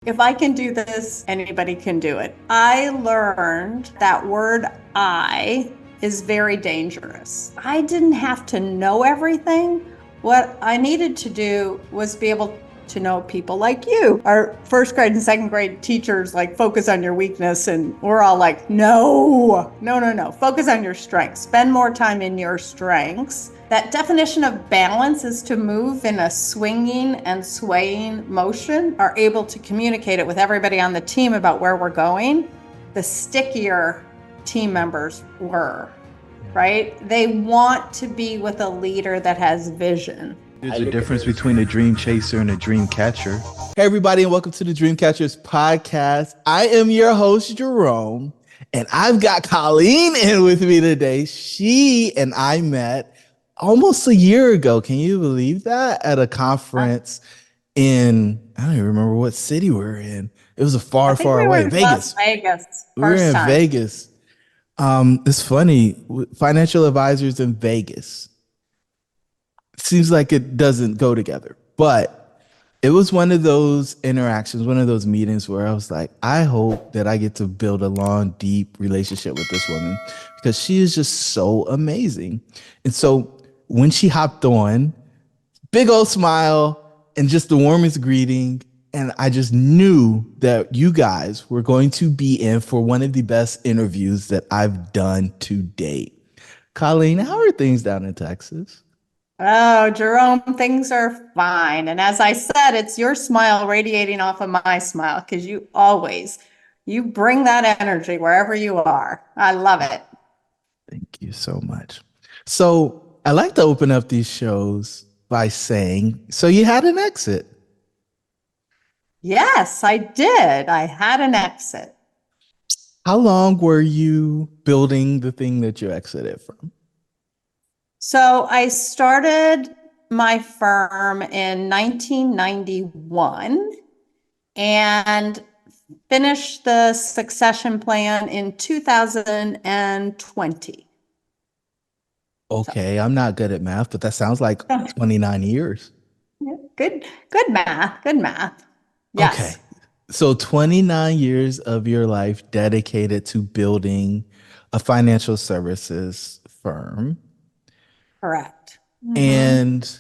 If I can do this, anybody can do it. I learned that word I is very dangerous. I didn't have to know everything. What I needed to do was be able to know people like you. Our first grade and second grade teachers like focus on your weakness, and we're all like, no, no, no, no. Focus on your strengths. Spend more time in your strengths. That definition of balance is to move in a swinging and swaying motion, are able to communicate it with everybody on the team about where we're going. The stickier team members were, right? They want to be with a leader that has vision. There's a difference between a dream chaser and a dream catcher. Hey, everybody, and welcome to the Dreamcatchers podcast. I am your host, Jerome, and I've got Colleen in with me today. She and I met almost a year ago. Can you believe that? At a conference in, I don't even remember what city we're in. It was a far, I think far we were away. in Vegas. Las Vegas We were first in time. Vegas. It's funny. Financial advisors in Vegas. Seems like it doesn't go together, but it was one of those interactions, one of those meetings where I was like, I hope that I get to build a long, deep relationship with this woman because she is just so amazing. And so when she hopped on, big old smile and just the warmest greeting. And I just knew that you guys were going to be in for one of the best interviews that I've done to date. Colleen, how are things down in Texas? Oh, Jerome, things are fine. And as I said, it's your smile radiating off of my smile because you bring that energy wherever you are. I love it. Thank you so much. So I like to open up these shows by saying, so you had an exit. Yes, I did. I had an exit. How long were you building the thing that you exited from? So I started my firm in 1991 and finished the succession plan in 2020. Okay, I'm not good at math, but that sounds like So, 29 years. good math, good math. Okay. Yes, So 29 years of your life dedicated to building a financial services firm. correct. Mhm. And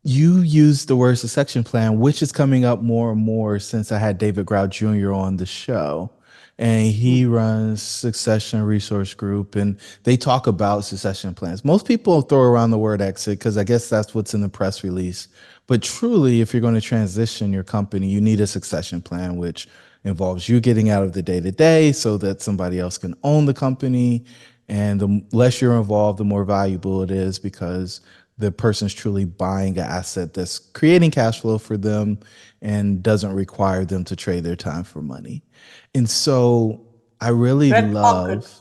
you used the word succession plan, which is coming up more and more since I had David Grau Jr. on the show. And he runs Succession Resource Group, and they talk about succession plans. Most people throw around the word exit because I guess that's what's in the press release. But truly, if you're going to transition your company, you need a succession plan, which involves you getting out of the day to day so that somebody else can own the company. And the less you're involved, the more valuable it is because the person's truly buying an asset that's creating cash flow for them and doesn't require them to trade their time for money. And so I really Good, all good. love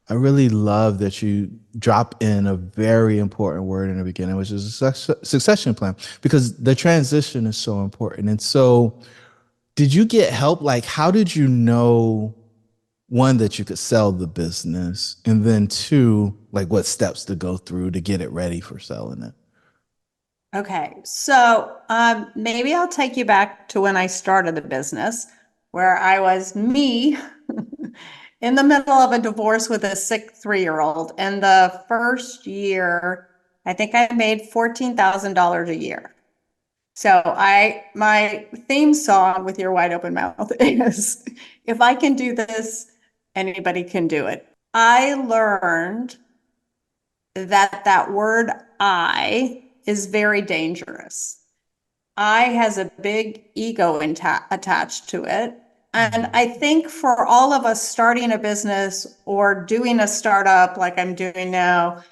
I really love that you drop in a very important word in the beginning, which is a succession plan, because the transition is so important. And so, did you get help? Like, how did you know one, that you could sell the business, and then two, like what steps to go through to get it ready for selling it? Okay, so maybe I'll take you back to when I started the business, where I was me in the middle of a divorce with a sick 3-year-old. And the first year, I think I made $14,000 a year. So my theme song with your wide open mouth is, if I can do this, anybody can do it. I learned that word I is very dangerous. I has a big ego attached to it. And I think for all of us starting a business or doing a startup like I'm doing now,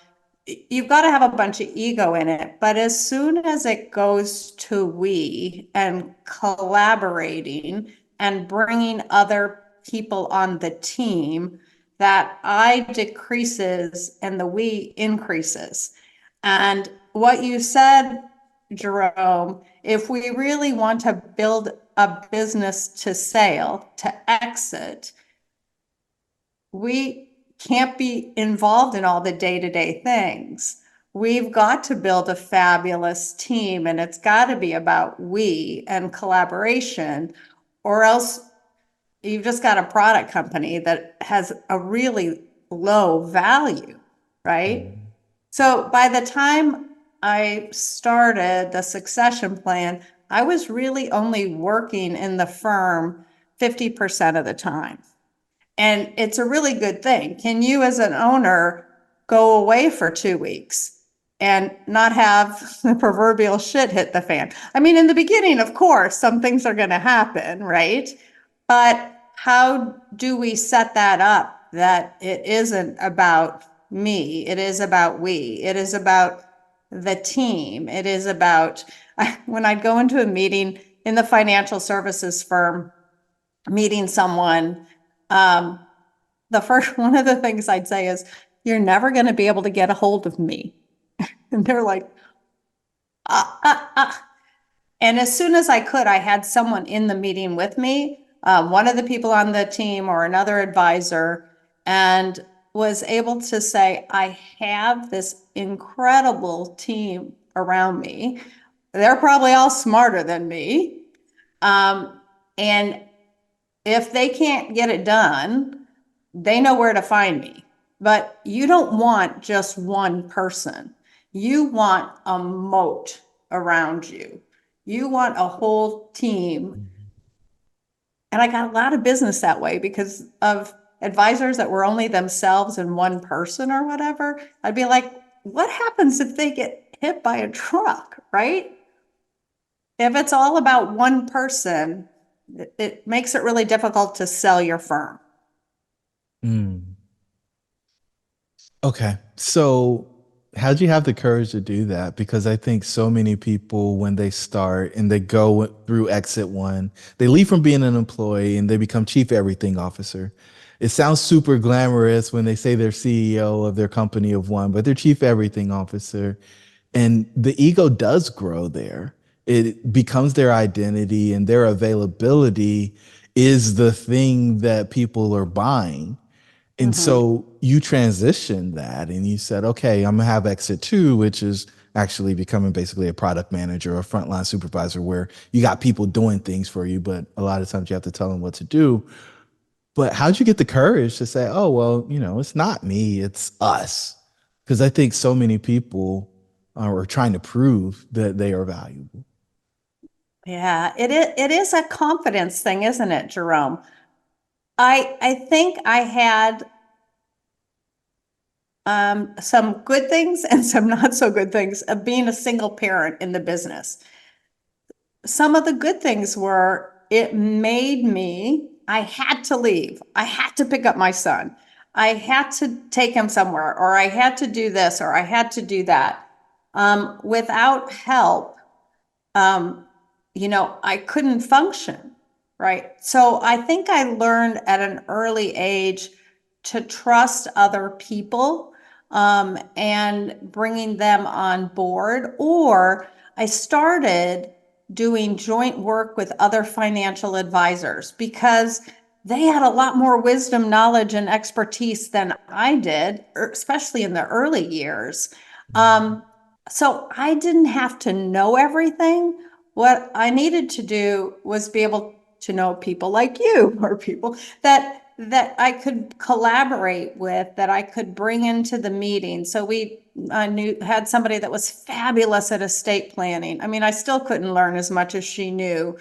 you've got to have a bunch of ego in it. But as soon as it goes to we and collaborating and bringing other people on the team, that I decreases and the we increases. And what you said, Jerome, if we really want to build a business to sale, to exit, we can't be involved in all the day-to-day things. we've got to build a fabulous team, and it's got to be about we and collaboration, or else you've just got a product company that has a really low value, right? Mm. So by the time I started the succession plan, I was really only working in the firm 50% of the time. And it's a really good thing. Can you, as an owner, go away for 2 weeks and not have the proverbial shit hit the fan? I mean, in the beginning, of course, some things are going to happen, right? But how do we set that up that it isn't about me? It is about we. It is about the team. It is about when I'd go into a meeting in the financial services firm, meeting someone, um, the first one of the things I'd say is, "You're never going to be able to get a hold of me." And they're like, ah, ah, ah. And as soon as I could, I had someone in the meeting with me, one of the people on the team or another advisor, and was able to say, I have this incredible team around me. They're probably all smarter than me. And if they can't get it done, they know where to find me. But you don't want just one person. You want a moat around you. You want a whole team. And I got a lot of business that way because of advisors that were only themselves and one person or whatever. I'd be like, what happens if they get hit by a truck, right? If it's all about one person, it makes it really difficult to sell your firm. Mm. Okay. So, how'd you have the courage to do that? Because I think so many people, when they start and they go through exit one, they leave from being an employee and they become chief everything officer. It sounds super glamorous when they say they're CEO of their company of one, but they're chief everything officer. And the ego does grow there. It becomes their identity, and their availability is the thing that people are buying. And Mhm. so you transitioned that and you said, okay, I'm gonna have exit two, which is actually becoming basically a product manager or frontline supervisor where you got people doing things for you, but a lot of times you have to tell them what to do. But how'd you get the courage to say, oh, well, it's not me, it's us? Because I think so many people are trying to prove that they are valuable. Yeah, it is a confidence thing, isn't it, Jerome? I think I had some good things and some not so good things of being a single parent in the business. Some of the good things were it made me, I had to leave. I had to pick up my son. I had to take him somewhere, or I had to do this, or I had to do that. Without help, um, I couldn't function, right? So I think I learned at an early age to trust other people, and bringing them on board. Or I started doing joint work with other financial advisors because they had a lot more wisdom, knowledge, and expertise than I did, especially in the early years. Um, so I didn't have to know everything. What I needed to do was be able to know people like you, or people that I could collaborate with, that I could bring into the meeting. So I knew had somebody that was fabulous at estate planning. I mean, I still couldn't learn as much as she knew,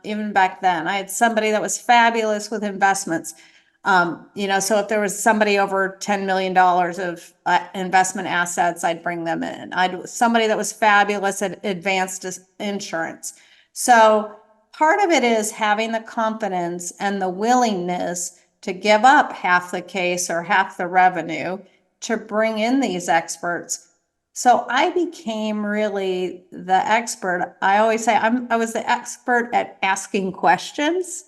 even back then. I had somebody that was fabulous with investments. So if there was somebody over $10 million of investment assets, I'd bring them in. I'd somebody that was fabulous at advanced insurance. So part of it is having the confidence and the willingness to give up half the case or half the revenue to bring in these experts. So I became really the expert. I always say I was the expert at asking questions.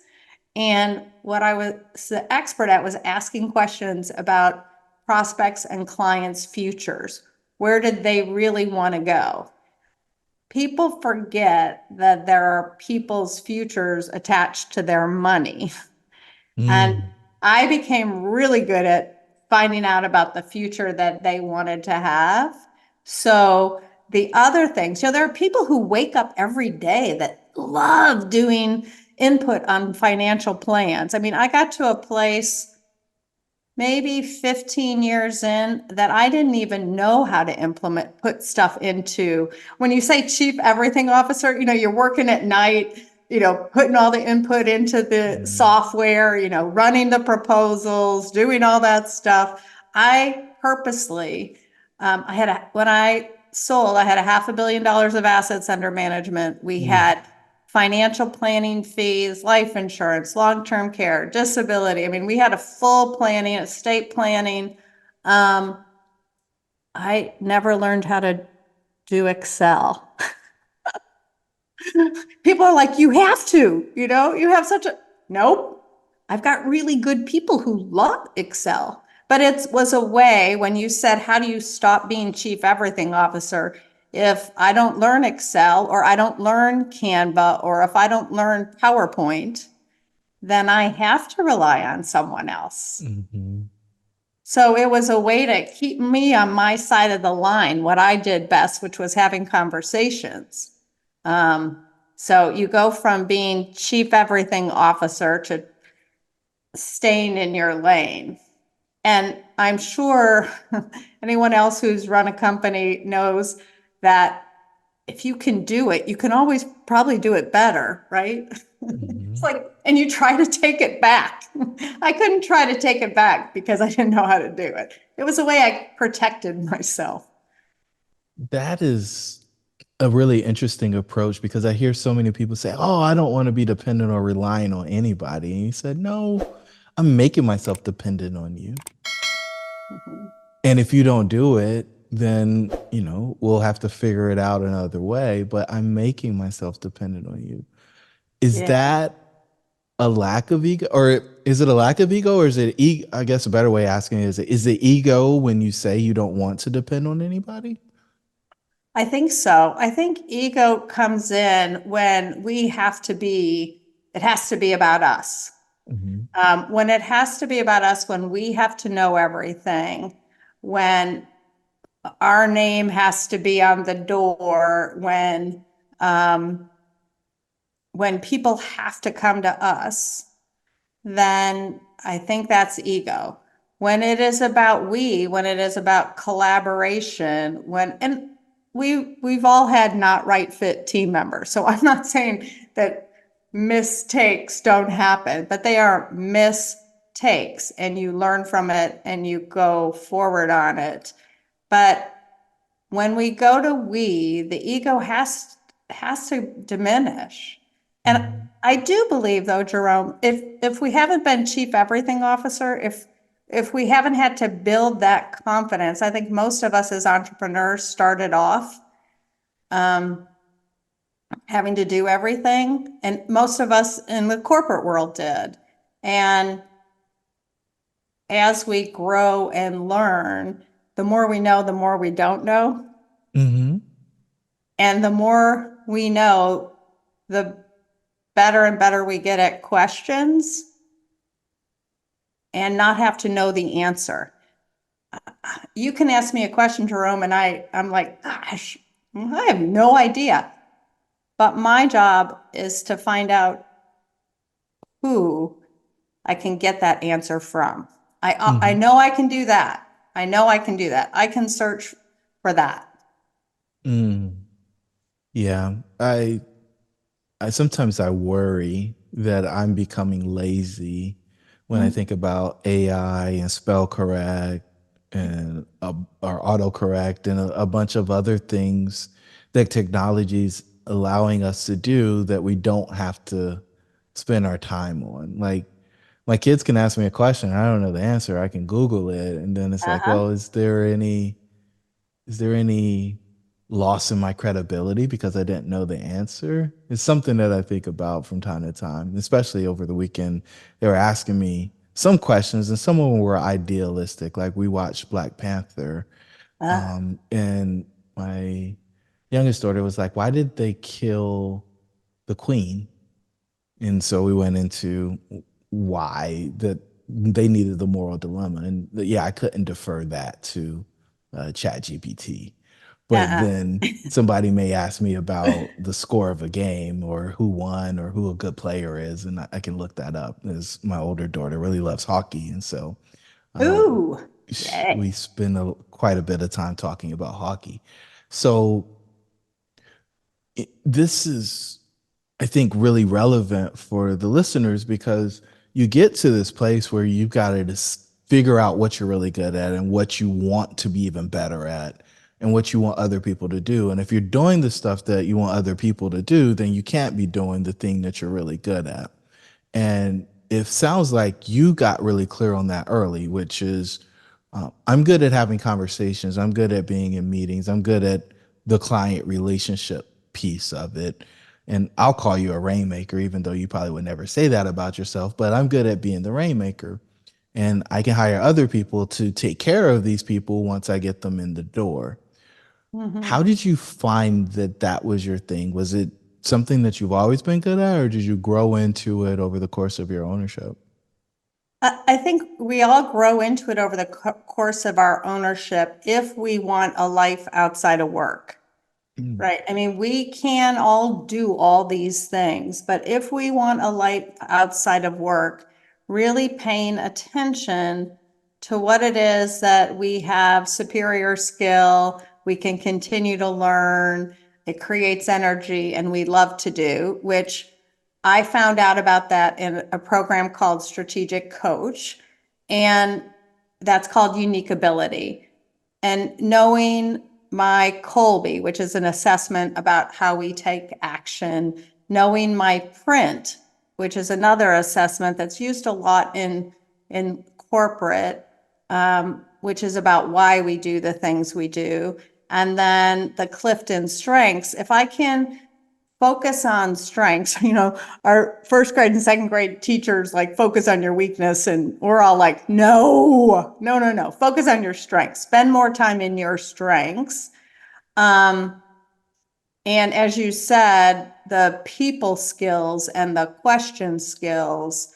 And what I was the expert at was asking questions about prospects and clients' futures. Where did they really want to go? People forget that there are people's futures attached to their money. And Mm. I became really good at finding out about the future that they wanted to have. So the other things, there are people who wake up every day that love doing input on financial plans. I mean, I got to a place maybe 15 years in that I didn't even know how to put stuff into. When you say chief everything officer, you're working at night, putting all the input into the Mm. software, running the proposals, doing all that stuff. I purposely, when I sold, I had $500 million of assets under management. We Ooh. had financial planning fees, life insurance, long-term care, disability. I mean, we had a full planning, estate planning. Um, I never learned how to do Excel. People are like, you have to, you have such a, nope. I've got really good people who love Excel. But it was a way when you said, how do you stop being chief everything officer? If I don't learn Excel or I don't learn Canva or if I don't learn PowerPoint, then I have to rely on someone else. Mhm. So it was a way to keep me on my side of the line, what I did best, which was having conversations. Um, so you go from being chief everything officer to staying in your lane. And I'm sure anyone else who's run a company knows that if you can do it, you can always probably do it better, right? It's Mhm. like, and you try to take it back. I couldn't try to take it back because I didn't know how to do it. It was a way I protected myself. That is a really interesting approach because I hear so many people say, "Oh, I don't want to be dependent or relying on anybody." And you said, "No, I'm making myself dependent on you. Mhm. And if you don't do it, then, we'll have to figure it out another way, but I'm making myself dependent on you." Is Yeah, that a lack of ego, or is it a lack of ego, or is it I guess a better way of asking is it ego when you say you don't want to depend on anybody? I think so. I think ego comes in when it has to be about us. Mhm. When it has to be about us, when we have to know everything, when our name has to be on the door, um, when people have to come to us, then I think that's ego. When it is about collaboration, and we've all had not right fit team members. So I'm not saying that mistakes don't happen, but they are mistakes and you learn from it and you go forward on it. But when we go to we, the ego has to diminish. And Mhm. I do believe though, Jerome, if we haven't been chief everything officer, if we haven't had to build that confidence, I think most of us as entrepreneurs started off um, having to do everything, and most of us in the corporate world did. And as we grow and learn, the more we know, the more we don't know. Mhm. And the more we know, the better and better we get at questions and not have to know the answer. You can ask me a question, Jerome, and I'm like, gosh, I have no idea. But my job is to find out who I can get that answer from. I Mhm. know I can do that. I know I can do that. I can search for that. Mm. Yeah. I sometimes I worry that I'm becoming lazy when I Mm, think about AI and spell correct and or autocorrect and a bunch of other things that technology's allowing us to do that we don't have to spend our time on. Like my kids can ask me a question, I don't know the answer, I can Google it, and then it's like, uh-huh. well, is there any loss in my credibility because I didn't know the answer? It's something that I think about from time to time, especially over the weekend. They were asking me some questions, and some of them were idealistic. Like we watched Black Panther, Uh, and my youngest daughter was like, "Why did they kill the queen?" And so we went into why that they needed the moral dilemma, and yeah, I couldn't defer that to Chat GPT. but Uh-uh. then somebody may ask me about the score of a game or who won or who a good player is, and I can look that up. As my older daughter really loves hockey, and so um, Ooh, we yay. spend quite a bit of time talking about hockey. So this is, I think, really relevant for the listeners because you get to this place where you've got to just figure out what you're really good at and what you want to be even better at and what you want other people to do. And if you're doing the stuff that you want other people to do, then you can't be doing the thing that you're really good at. And it sounds like you got really clear on that early, which is I'm good at having conversations. I'm good at being in meetings. I'm good at the client relationship piece of it. And I'll call you a rainmaker, even though you probably would never say that about yourself, but I'm good at being the rainmaker. And I can hire other people to take care of these people once I get them in the door. How Mhm. did you find that that was your thing? Was it something that you've always been good at, or did you grow into it over the course of your ownership? I think we all grow into it over the course of our ownership if we want a life outside of work. Mm. Right. I mean, we can all do all these things, but if we want a life outside of work, really paying attention to what it is that we have superior skill, we can continue to learn, it creates energy, and we love to do, which I found out about that in a program called Strategic Coach, and that's called Unique Ability. And knowing my Colby, which is an assessment about how we take action, knowing my print, which is another assessment that's used a lot in corporate, which is about why we do the things we do, and then the Clifton strengths. If I can focus on strengths, our first grade and second grade teachers like focus on your weakness, and we're all like, no, no, no, no, focus on your strengths, spend more time in your strengths. um, and as you said, the people skills and the question skills,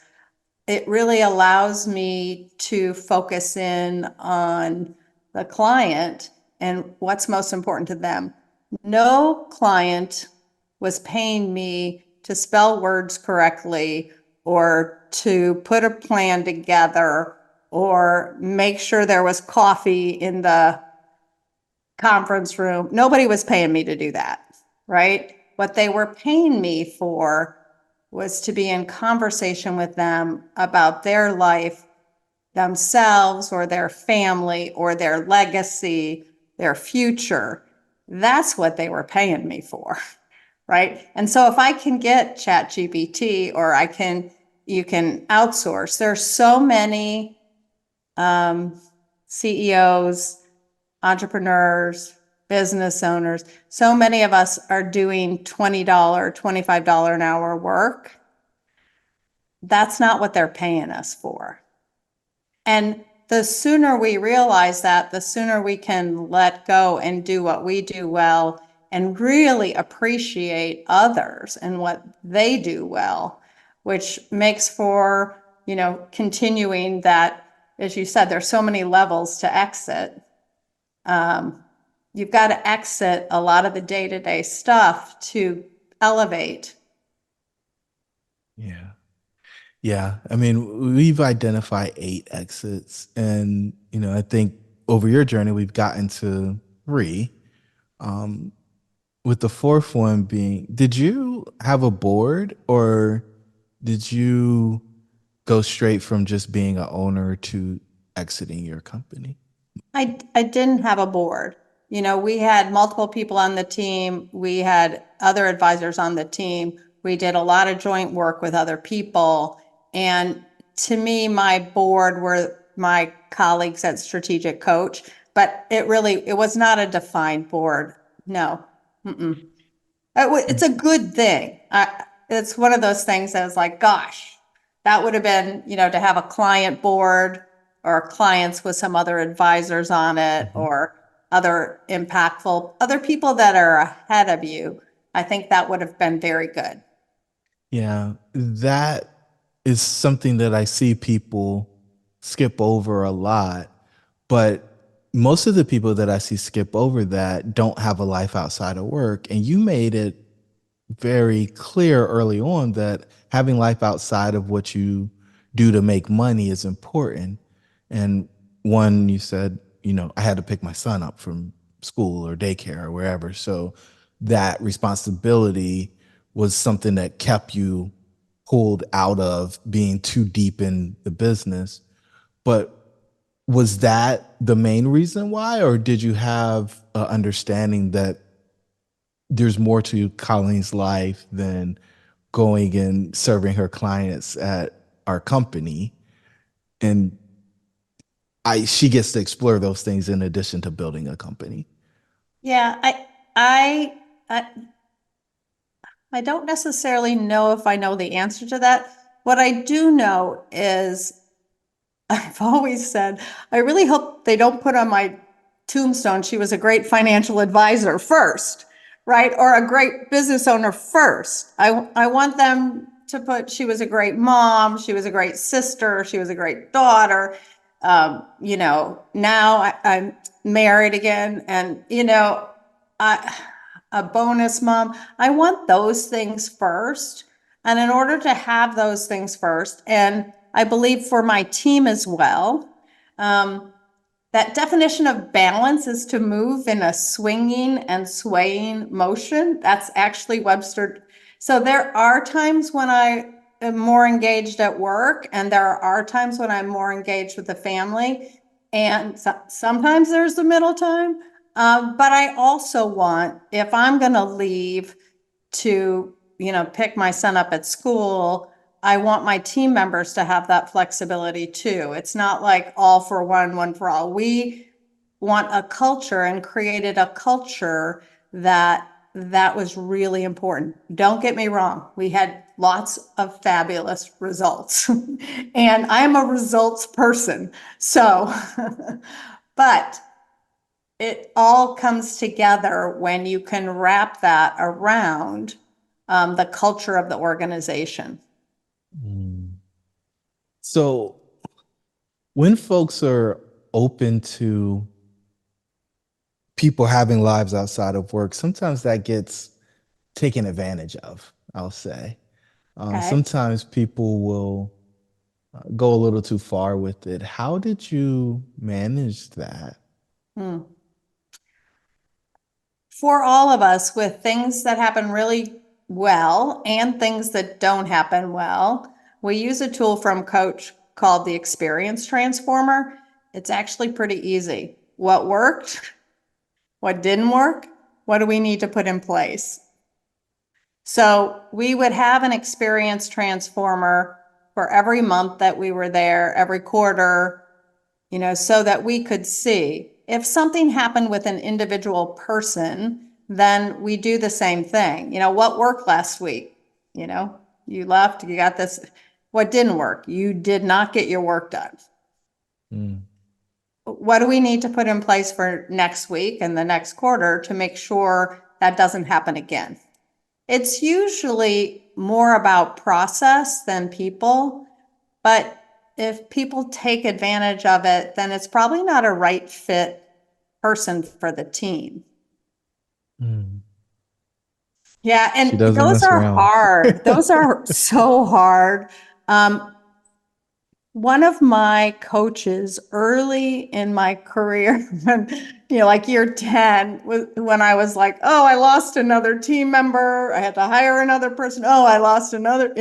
it really allows me to focus in on the client and what's most important to them. No client was paying me to spell words correctly or to put a plan together or make sure there was coffee in the conference room. Nobody was paying me to do that, right? What they were paying me for was to be in conversation with them about their life, themselves, or their family, or their legacy, their future. That's what they were paying me for, right? And so if I can get ChatGPT or you can outsource, there's so many CEOs, entrepreneurs, business owners. So many of us are doing $20, $25 an hour work. That's not what they're paying us for. And the sooner we realize that, the sooner we can let go and do what we do well and really appreciate others and what they do well, which makes for, continuing that, as you said, there's so many levels to exit. Um, you've got to exit a lot of the day-to-day stuff to elevate. Yeah. Yeah. I mean, we've identified 8 exits. And, I think over your journey, we've gotten to 3. Um, with the fourth one being, did you have a board or did you go straight from just being a owner to exiting your company? I didn't have a board. We had multiple people on the team. We had other advisors on the team. We did a lot of joint work with other people. And to me, my board were my colleagues at Strategic Coach, but it was not a defined board. No. Mm-mm. It's a good thing. It's one of those things that was like, gosh, that would have been, to have a client board or clients with some other advisors on it Mhm. or other people that are ahead of you. I think that would have been very good. Yeah, that is something that I see people skip over a lot. But most of the people that I see skip over that don't have a life outside of work. And you made it very clear early on that having life outside of what you do to make money is important. And one, you said, I had to pick my son up from school or daycare or wherever. So that responsibility was something that kept you pulled out of being too deep in the business. But was that the main reason why, or did you have an understanding that there's more to Colleen's life than going and serving her clients at our company, and she gets to explore those things in addition to building a company? Yeah, I, I, I don't necessarily know if I know the answer to that. What I do know is I've always said, I really hope they don't put on my tombstone, she was a great financial advisor first, right? Or a great business owner first. I want them to put, she was a great mom, she was a great sister, she was a great daughter. Now I'm married again and, I, a bonus mom. I want those things first. And in order to have those things first, and I believe for my team as well, that definition of balance is to move in a swinging and swaying motion. That's actually Webster. So there are times when I am more engaged at work, and there are times when I'm more engaged with the family. And sometimes there's the middle time. But I also want, if I'm going to leave to, pick my son up at school, I want my team members to have that flexibility too. It's not like all for one, one for all. We want a culture and created a culture that was really important. Don't get me wrong. We had lots of fabulous results and I'm a results person. So, but it all comes together when you can wrap that around the culture of the organization. So when folks are open to people having lives outside of work, sometimes that gets taken advantage of, I'll say. Okay. Sometimes people will go a little too far with it. How did you manage that? Hmm. For all of us, with things that happen really well and things that don't happen well, we use a tool from Coach called the Experience Transformer. It's actually pretty easy. What worked? What didn't work? What do we need to put in place? So we would have an experience transformer for every month that we were there, every quarter, so that we could see if something happened with an individual person, then we do the same thing. What worked last week? You left, you got this. What didn't work? You did not get your work done. Mm. What do we need to put in place for next week and the next quarter to make sure that doesn't happen again? It's usually more about process than people, but if people take advantage of it, then it's probably not a right fit person for the team. Mm. Yeah, She and doesn't those mess are around. hard. Those are so hard. One of my coaches early in my career, like year 10, when I was like, oh, I lost another team member. I had to hire another person. Oh, I lost another,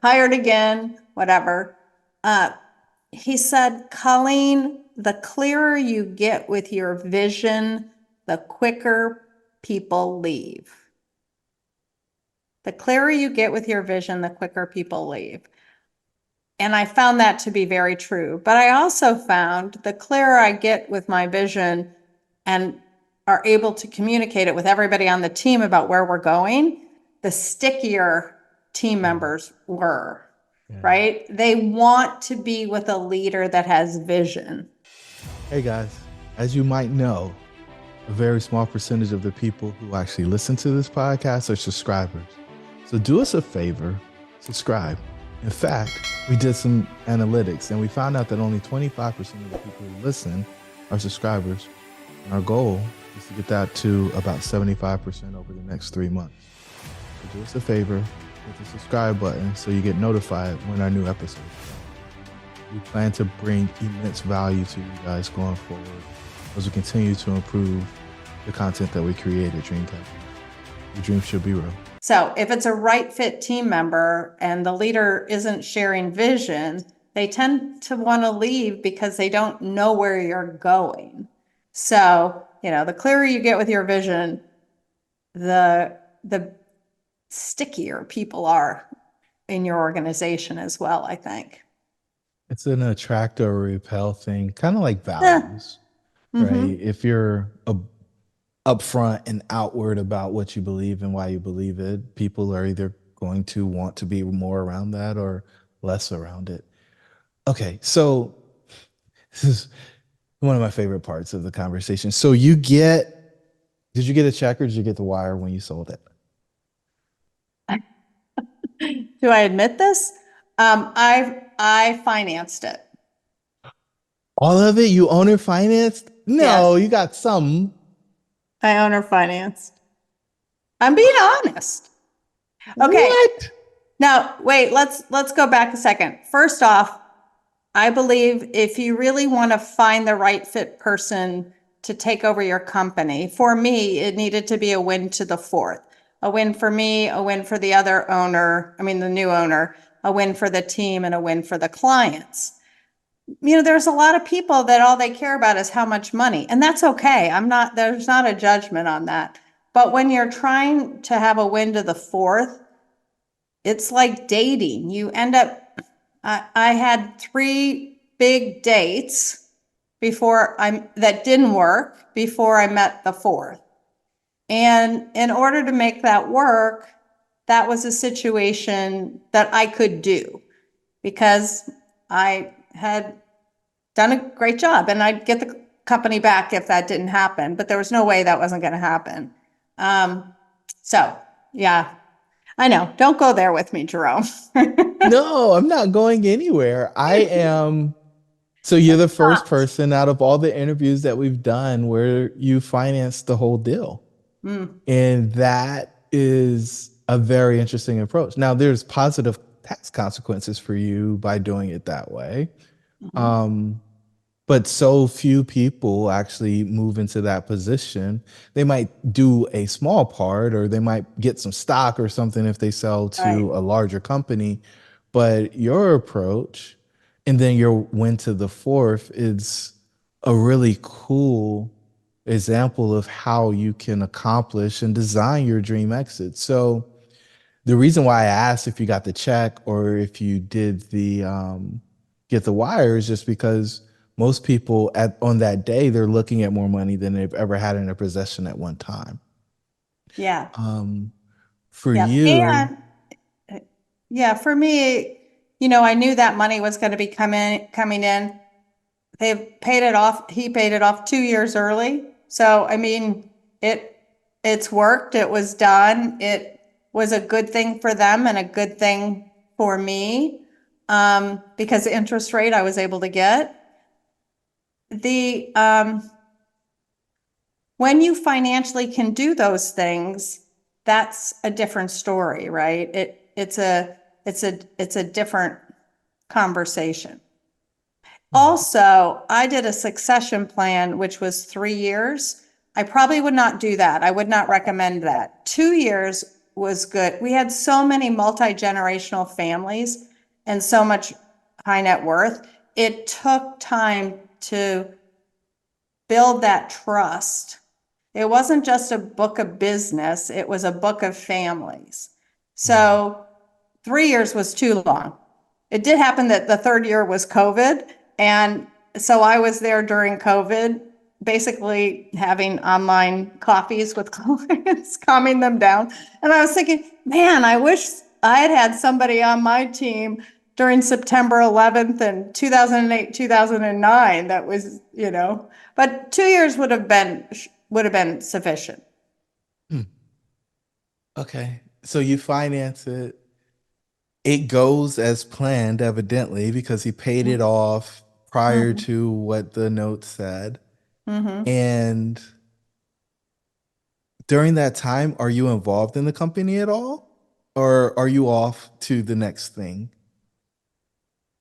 hired again, whatever. He said, Colleen, the clearer you get with your vision, the quicker people leave. The clearer you get with your vision, the quicker people leave. And I found that to be very true. But I also found the clearer I get with my vision and are able to communicate it with everybody on the team about where we're going, the stickier team members were, Yeah. right? They want to be with a leader that has vision. Hey guys, as you might know, a very small percentage of the people who actually listen to this podcast are subscribers. So do us a favor, subscribe. In fact, we did some analytics and we found out that only 25% of the people who listen our subscribers. And our goal is to get that to about 75% over the next 3 months. So do us a favor, hit the subscribe button so you get notified when our new episodes come. We plan to bring immense value to you guys going forward as we continue to improve the content that we create at Dreamcatchers. Your dreams should be real. So if it's a right fit team member and the leader isn't sharing vision, they tend to want to leave because they don't know where you're going. So, the clearer you get with your vision, the stickier people are in your organization as well, I think. It's an attract or repel thing, kind of like Yeah. values, Mm-hmm. right? If you're upfront and outward about what you believe and why you believe it, people are either going to want to be more around that or less around it. Okay, so this is one of my favorite parts of the conversation. So did you get a check or did you get the wire when you sold it? Do I admit this? I financed it. All of it? You owner financed? No, Yes, you got some. I owner financed. I'm being honest. Okay. What? Now, wait, let's go back a second. First off, I believe if you really want to find the right fit person to take over your company, for me, it needed to be a win to the fourth. A win for me, a win for the other owner, I mean, the new owner, a win for the team, and a win for the clients. There's a lot of people that all they care about is how much money, and that's okay. There's not a judgment on that. But when you're trying to have a win to the fourth, it's like dating. You end up, I had 3 big dates that didn't work before I met the fourth. And in order to make that work, that was a situation that I could do because I had done a great job and I'd get the company back if that didn't happen, but there was no way that wasn't going to happen. So yeah, I know. Don't go there with me, Jerome. No, I'm not going anywhere. I am. So you're the first person out of all the interviews that we've done where you financed the whole deal. Mm, And that is a very interesting approach. Now, there's positive tax consequences for you by doing it that way. mhm. Um, but so few people actually move into that position. They might do a small part or they might get some stock or something if they sell Right. to a larger company. But your approach and then your win to the fourth is a really cool example of how you can accomplish and design your dream exit. So the reason why I asked if you got the check or if you did the get the wire is just because most people on that day they're looking at more money than they've ever had in their possession at one time. Yeah. Um, for Yep. you, And yeah, for me, I knew that money was going to be coming in. They paid it off. He paid it off 2 years early. So, I mean, it it's worked. It was done. It was a good thing for them and a good thing for me, because the interest rate I was able to get. The When you financially can do those things, that's a different story, right? It's a different conversation. Also, I did a succession plan, which was 3 years. I probably would not do that. I would not recommend that. 2 years was good. We had so many multi-generational families and so much high net worth. It took time to build that trust. It wasn't just a book of business, it was a book of families. So 3 years was too long. It did happen that the third year was COVID. And so I was there during COVID, basically having online coffees with clients, calming them down. And I was thinking, man, I wish I had had somebody on my team during September 11th and 2008, 2009 that was, but 2 years would have been sufficient. hmm, okay, so you finance it. It goes as planned, evidently, because he paid it off prior Mhm. to what the note said. Mm-hmm. And during that time, are you involved in the company at all? Or are you off to the next thing?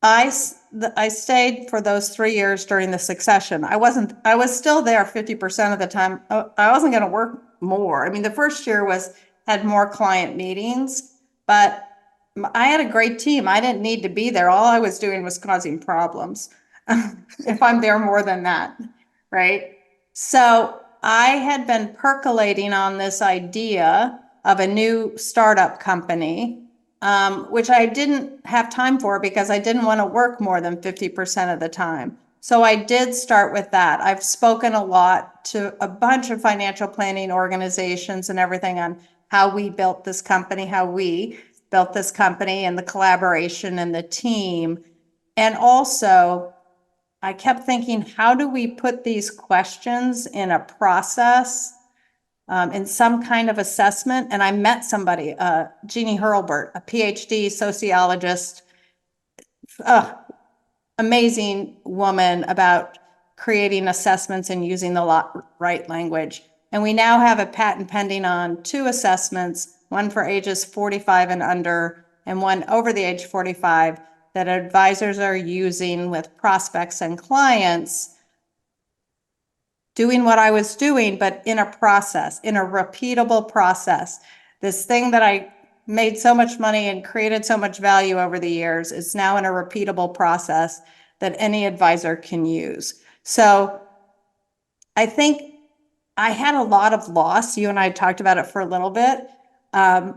I stayed for those 3 years during the succession. I was still there 50% of the time. I wasn't going to work more. I mean, the first year had more client meetings, but I had a great team. I didn't need to be there. All I was doing was causing problems. If I'm there more than that, right? So I had been percolating on this idea of a new startup company, which I didn't have time for because I didn't want to work more than 50% of the time. So I did start with that. I've spoken a lot to a bunch of financial planning organizations and everything on how we built this company, and the collaboration and the team. And also, I kept thinking, how do we put these questions in a process, in some kind of assessment? And I met somebody, Jeannie Hurlbert, a PhD sociologist, amazing woman about creating assessments and using the right language. And we now have a patent pending on two assessments, one for ages 45 and under, and one over the age 45, that advisors are using with prospects and clients, doing what I was doing, but in a process, in a repeatable process. This thing that I made so much money and created so much value over the years is now in a repeatable process that any advisor can use. So I think I had a lot of loss. You and I talked about it for a little bit. There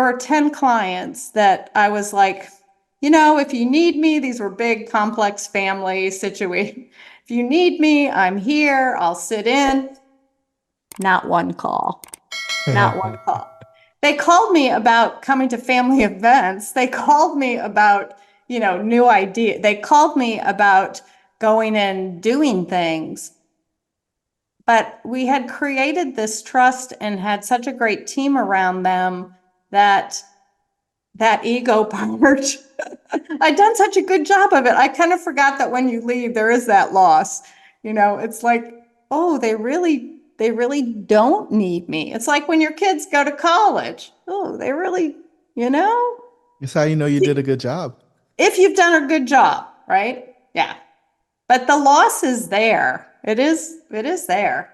were 10 clients that I was like, if you need me, these were big, complex family situations. If you need me, I'm here. I'll sit in. Not one call. Not one call. They called me about coming to family events. They called me about, new idea. They called me about going and doing things. But we had created this trust and had such a great team around them that that ego part, I'd done such a good job of it. I kind of forgot that when you leave, there is that loss. It's like, oh, they really don't need me. It's like when your kids go to college. Oh, they really, you know, It's how you know you did a good job. if you've done a good job, right? Yeah. But the loss is there. It is there.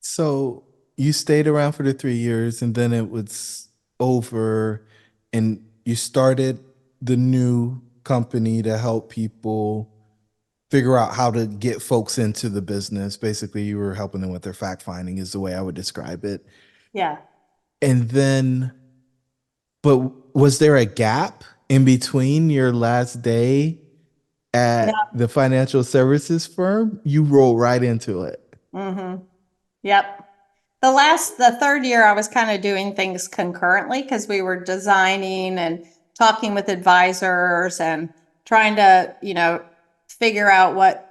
So you stayed around for the 3 years and then it was over and you started the new company to help people figure out how to get folks into the business. Basically, you were helping them with their fact finding, is the way I would describe it. Yeah. And then, but was there a gap in between your last day No. at the financial services firm? You rolled right into it. Mm-hmm. Yep. The third year, I was kind of doing things concurrently because we were designing and talking with advisors and trying to, figure out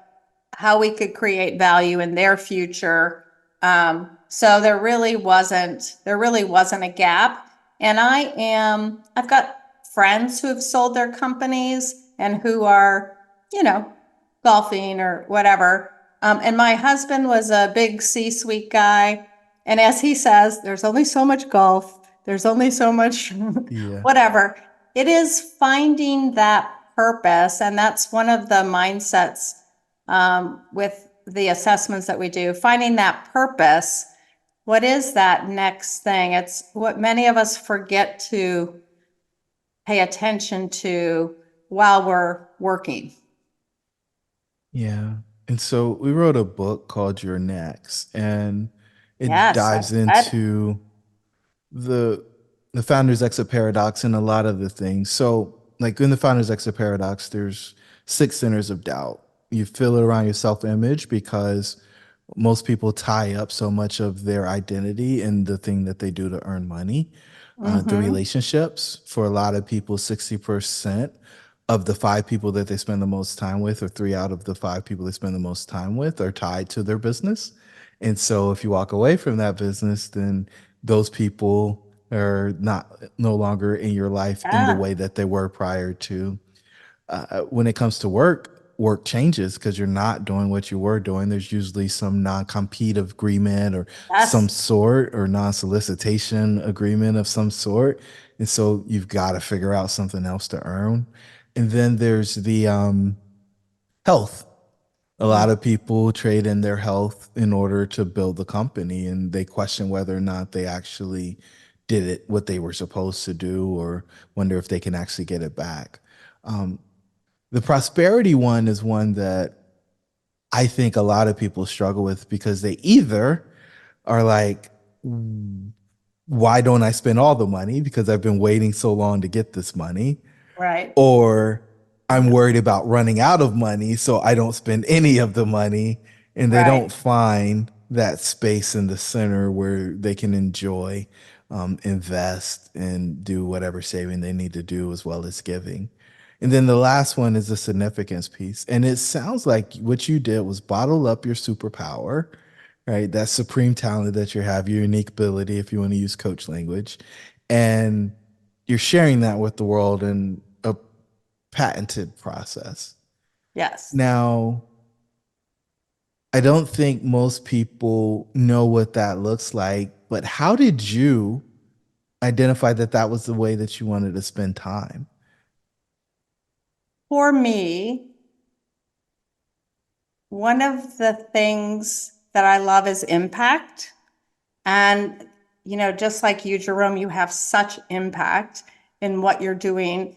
how we could create value in their future. So there really wasn't a gap. And I've got friends who have sold their companies and who are, you know, golfing or whatever. And my husband was a big C-suite guy. And as he says, there's only so much golf, there's only so much Yeah. whatever. It is finding that purpose. And that's one of the mindsets with the assessments that we do, finding that purpose. What is that next thing? It's what many of us forget to pay attention to while we're working. Yeah. And so we wrote a book called Your Next, and it Yes, dives I've read. into the the founder's exit paradox and a lot of the things. So, like in the founder's exit paradox, there's six centers of doubt. You feel it around your self-image because most people tie up so much of their identity in the thing that they do to earn money. The Mm-hmm. relationships, for a lot of people, 60% of the five people that they spend the most time with, or three out of the five people they spend the most time with, are tied to their business. And so if you walk away from that business, then those people are no longer in your life in the Yeah. way that they were prior to. When it comes to work, work changes because you're not doing what you were doing, there's usually some non-compete agreement or some Yes. sort or non-solicitation agreement of some sort. And so you've got to figure out something else to earn. And then there's the health. A lot of people trade in their health in order to build the company, and they question whether or not they actually did it what they were supposed to do, or wonder if they can actually get it back. The prosperity one is one that I think a lot of people struggle with because they either are like, why don't I spend all the money because I've been waiting so long to get this money? Right. Or I'm worried about running out of money, so I don't spend any of the money. And they Right. don't find that space in the center where they can enjoy, invest, and do whatever saving they need to do, as well as giving. And then the last one is the significance piece. And it sounds like what you did was bottle up your superpower, right? That supreme talent that you have, your unique ability, if you want to use coach language. And you're sharing that with the world in a patented process. Yes. Now, I don't think most people know what that looks like, but how did you identify that that was the way that you wanted to spend time? For me, one of the things that I love is impact. And, just like you, Jerome, you have such impact in what you're doing.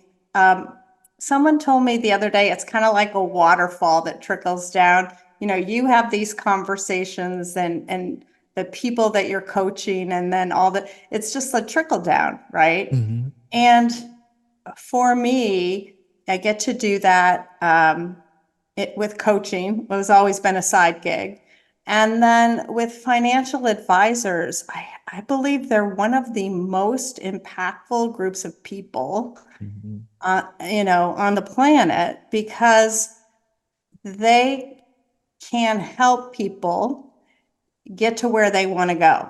Someone told me the other day, it's kind of like a waterfall that trickles down. You have these conversations and the people that you're coaching, and then it's just a trickle down, right? Mm-hmm. And for me, I get to do that with coaching. It has always been a side gig. And then with financial advisors, I believe they're one of the most impactful groups of people, Mm-hmm. on the planet, because they can help people get to where they want to go.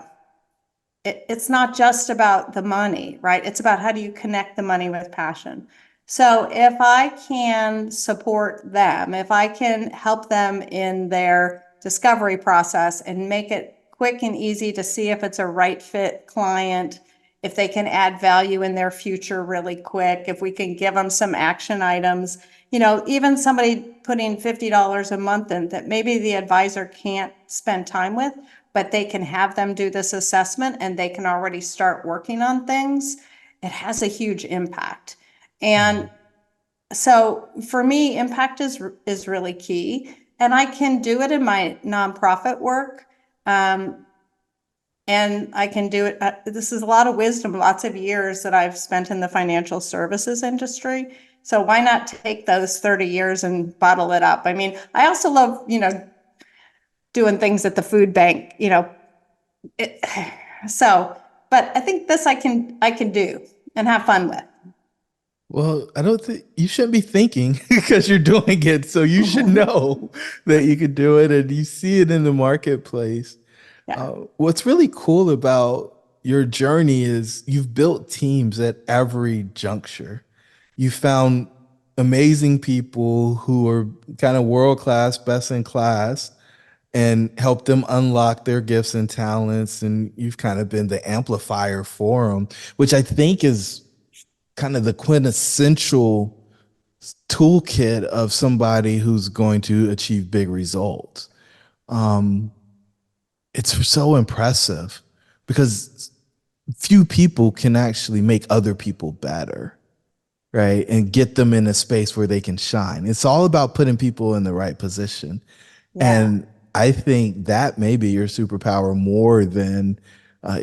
It's not just about the money, right? It's about how do you connect the money with passion. So if I can support them, if I can help them in their discovery process and make it quick and easy to see if it's a right fit client, if they can add value in their future really quick, if we can give them some action items, even somebody putting $50 a month in that maybe the advisor can't spend time with, but they can have them do this assessment and they can already start working on things. It has a huge impact. And so for me, impact is really key. And I can do it in my nonprofit work. And I can do it. This is a lot of wisdom, lots of years that I've spent in the financial services industry. So why not take those 30 years and bottle it up? I mean, I also love, doing things at the food bank, it, so, but I think this I can do and have fun with. Well, I don't think you shouldn't be thinking because you're doing it. So you should know that you could do it and you see it in the marketplace. Yeah. What's really cool about your journey is you've built teams at every juncture. You found amazing people who are kind of world class, best in class, and helped them unlock their gifts and talents. And you've kind of been the amplifier for them, which I think is kind of the quintessential toolkit of somebody who's going to achieve big results. Um, it's so impressive because few people can actually make other people better, right? And get them in a space where they can shine. It's all about putting people in the right position. Yeah. And I think that may be your superpower more than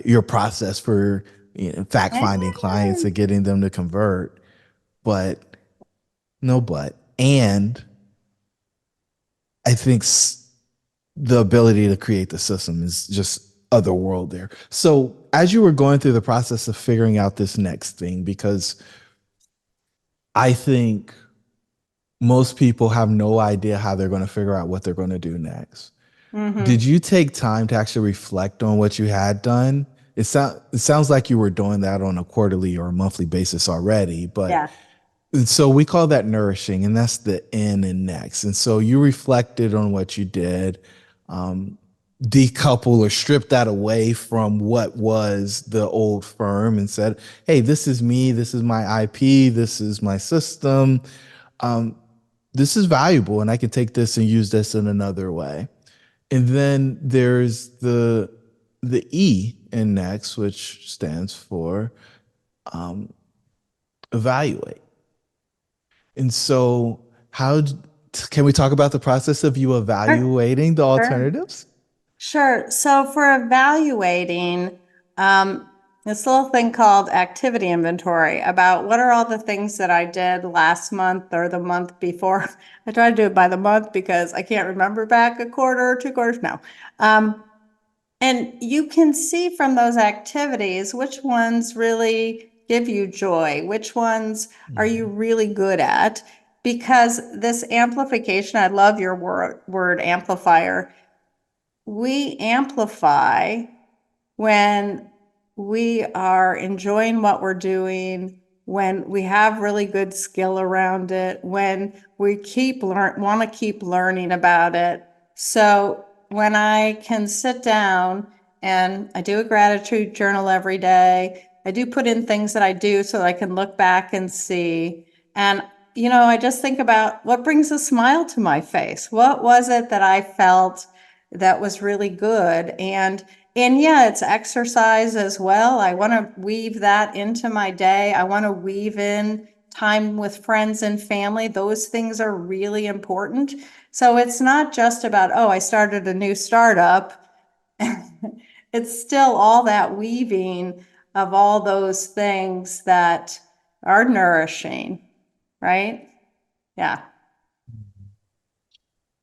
your process for fact finding clients and getting them to convert. But no, but, and I think the ability to create the system is just otherworld there. So as you were going through the process of figuring out this next thing, because I think most people have no idea how they're going to figure out what they're going to do next. Did Mm-hmm. you take time to actually reflect on what you had done? It sounds like you were doing that on a quarterly or a monthly basis already, but Yeah. And so we call that nourishing, and that's the in and next. And so you reflected on what you did, um, decouple or strip that away from what was the old firm and said, hey, this is me, this is my IP, this is my system. Um, this is valuable, and I can take this and use this in another way. And then there's the E in next, which stands for um, evaluate. And so, can we talk about the process of you Sure, evaluating the sure. alternatives? Sure. So for evaluating, this little thing called activity inventory about what are all the things that I did last month or the month before. I try to do it by the month because I can't remember back a quarter or 2 quarters. No. Um, and you can see from those activities which ones really give you joy, which ones are you Mhm. really good at, because this amplification, I love your word amplifier. We amplify when we are enjoying what we're doing, when we have really good skill around it, when we want to keep learning about it. So when I can sit down and I do a gratitude journal every day, I do put in things that I do so I can look back and see. And, I just think about what brings a smile to my face. What was it that I felt that was really good? And yeah, it's exercise as well. I want to weave that into my day. I want to weave in time with friends and family. Those things are really important. So it's not just about, oh, I started a new startup. It's still all that weaving of all those things that are nourishing, right? Yeah.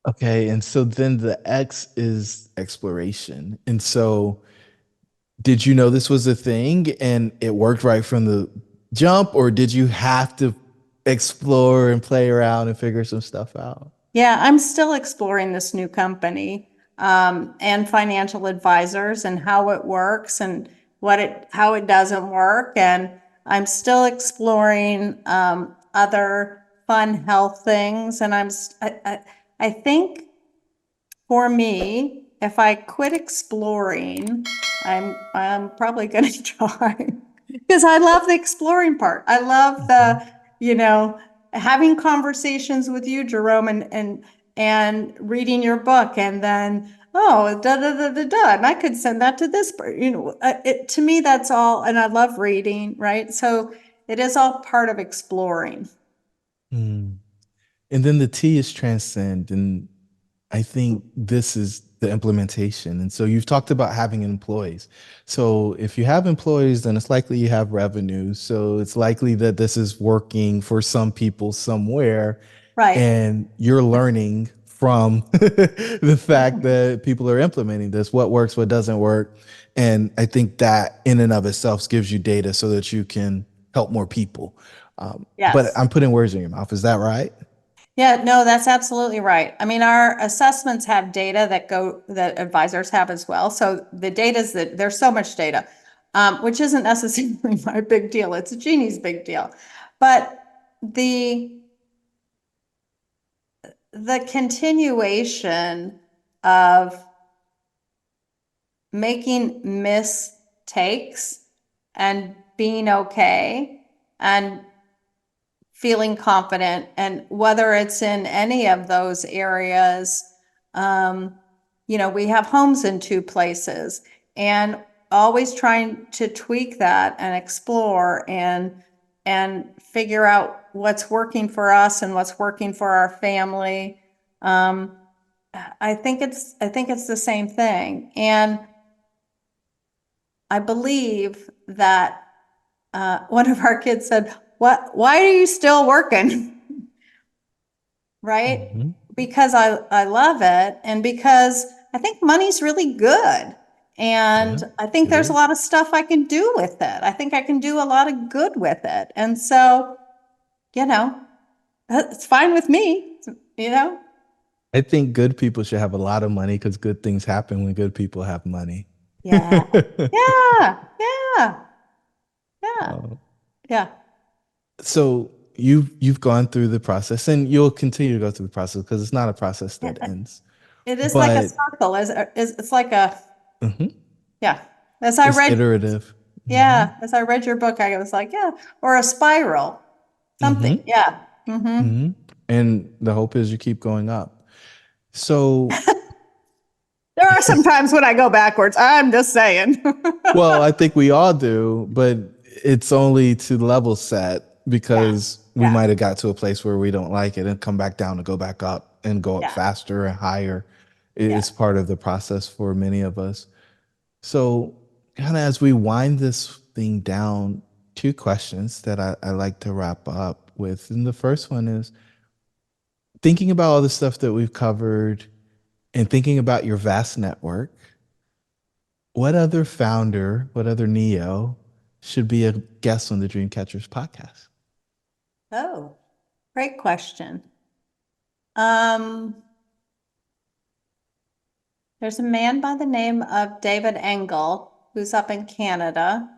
Okay, and so then the X is exploration. And so, did you know this was a thing and it worked right from the jump, or did you have to explore and play around and figure some stuff out? Yeah, I'm still exploring this new company and financial advisors and how it works and how it doesn't work. And I'm still exploring other fun health things. And I think for me, if I quit exploring, I'm probably going to try because I love the exploring part. I love Mhm. you know, having conversations with you, Jerome, and reading your book, and then oh, da da da da da, and I could send that to this. To me, that's all, and I love reading, right? So it is all part of exploring. Mm. And then the T is transcend. And I think this is the implementation. And so you've talked about having employees. So if you have employees, then it's likely you have revenue. So it's likely that this is working for some people somewhere, Right. and you're learning from the fact that people are implementing this, what works, what doesn't work. And I think that in and of itself gives you data so that you can help more people. But Yes. I'm putting words in your mouth. Is that right? Yeah, no, that's absolutely right. I mean, our assessments have data that advisors have as well. So the data is that there's so much data, which isn't necessarily my big deal. It's Jeannie's big deal. But the the continuation of making mistakes and being okay and feeling confident. And whether it's in any of those areas, um, we have homes in two places and always trying to tweak that and explore and figure out what's working for us and what's working for our family. Um, I think it's the same thing. And I believe that one of our kids said, why are you still working? Right? Mhm. Because I love it and because I think money's really good. Yeah, And I think it there's a is. lot of stuff I can do with it. I think I can do a lot of good with it. And so, you know, it's fine with me, you know? I think good people should have a lot of money because good things happen when good people have money. Yeah. Yeah. Yeah. Yeah. Uh, Yeah. so you've gone through the process, and you'll continue to go through the process because it's not a process Yeah, that ends. it is like a But circle, it's like a, mhm, yeah. As I it's read, iterative. Hmm. yeah, as I read your book, I was like, yeah, or a spiral, something, Hmm. yeah. Hmm. Hmm. And the hope is you keep going up. So, There are some times when I go backwards. I'm just saying. well, I think we all do, but it's only to level set Yeah, because we yeah, might have got to a place where we don't like it and come back down to go back up and go up yeah, faster and higher. It's yeah. part of the process for many of us. So, kind of as we wind this thing down, two questions that I like to wrap up with. And the first one is thinking about all the stuff that we've covered and thinking about your vast network. What other founder, what other Neo should be a guest on the Dreamcatchers podcast? Oh, great question. Um, there's a man by the name of David Engel who's up in Canada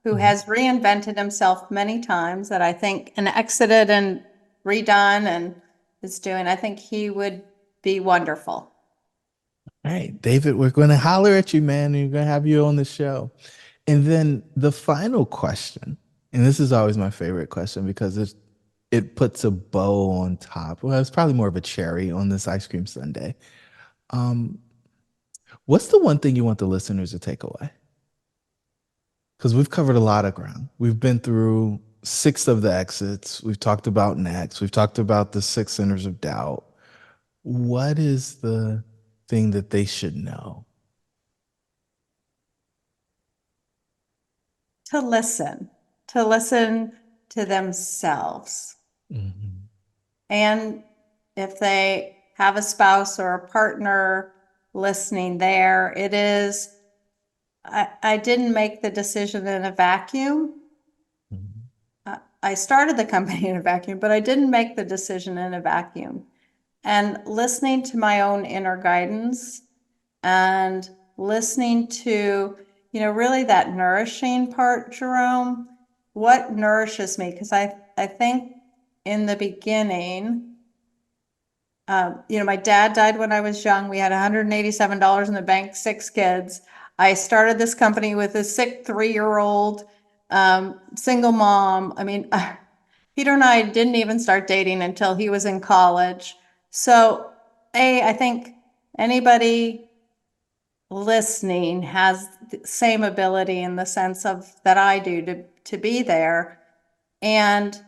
who Mhm. has reinvented himself many times that I think and exited and redone and is doing. I think he would be wonderful. All right, David, we're going to holler at you, man, and we're going to have you on the show. And then the final question, and this is always my favorite question because it puts a bow on top. Well, it's probably more of a cherry on this ice cream sundae. Um, what's the one thing you want the listeners to take away? Because we've covered a lot of ground. We've been through six of the exits. We've talked about next. We've talked about the six centers of doubt. What is the thing that they should know? To listen, to listen to themselves. Mhm. And if they have a spouse or a partner listening there, it is, I didn't make the decision in a vacuum. Mhm. I started the company in a vacuum, but I didn't make the decision in a vacuum. And listening to my own inner guidance and listening to, really that nourishing part, Jerome, what nourishes me? Because I think in the beginning, my dad died when I was young. We had $187 in the bank, six kids. I started this company with a sick 3-year-old, single mom. I mean, Peter and I didn't even start dating until he was in college. So, I think anybody listening has the same ability in the sense of that I do to be there. And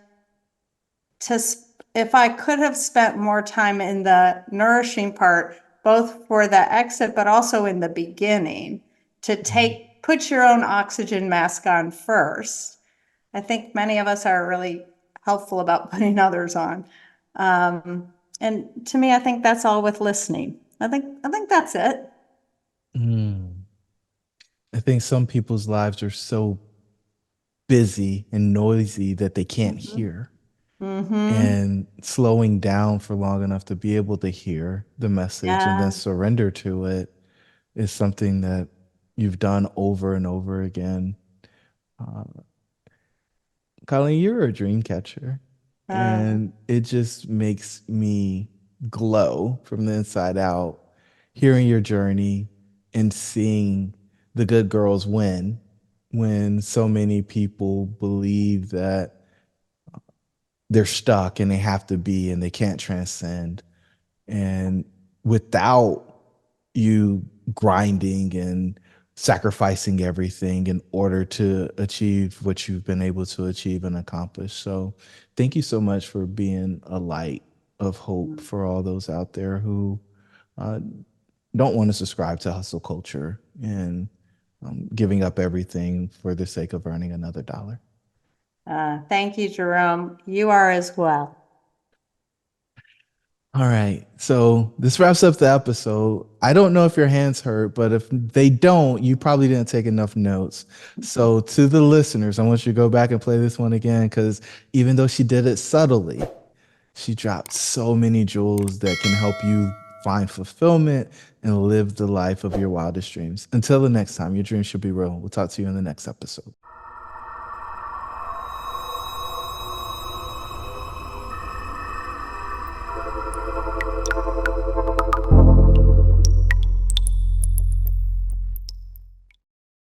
to if I could have spent more time in the nourishing part, both for the exit, but also in the beginning, to put your own oxygen mask on first. I think many of us are really helpful about putting others on. And to me, I think that's all with listening. I think that's it. Mm. I think some people's lives are so busy and noisy that they can't Mm-hmm. hear. Mm-hmm. And slowing down for long enough to be able to hear the message and then Yeah. surrender to it is something that you've done over and over again. Uh, Colleen, you're a dream catcher, Uh, and it just makes me glow from the inside out, hearing your journey and seeing the good girls win when so many people believe that they're stuck and they have to be and they can't transcend. And without you grinding and sacrificing everything in order to achieve what you've been able to achieve and accomplish. So, thank you so much for being a light of hope for all those out there who uh, don't want to subscribe to hustle culture and giving up everything for the sake of earning another dollar. thank you, Jerome. You are as well. All right. So this wraps up the episode. I don't know if your hands hurt, but if they don't, you probably didn't take enough notes. So to the listeners, I want you to go back and play this one again because even though she did it subtly, she dropped so many jewels that can help you find fulfillment and live the life of your wildest dreams. Until the next time, your dreams should be real. We'll talk to you in the next episode.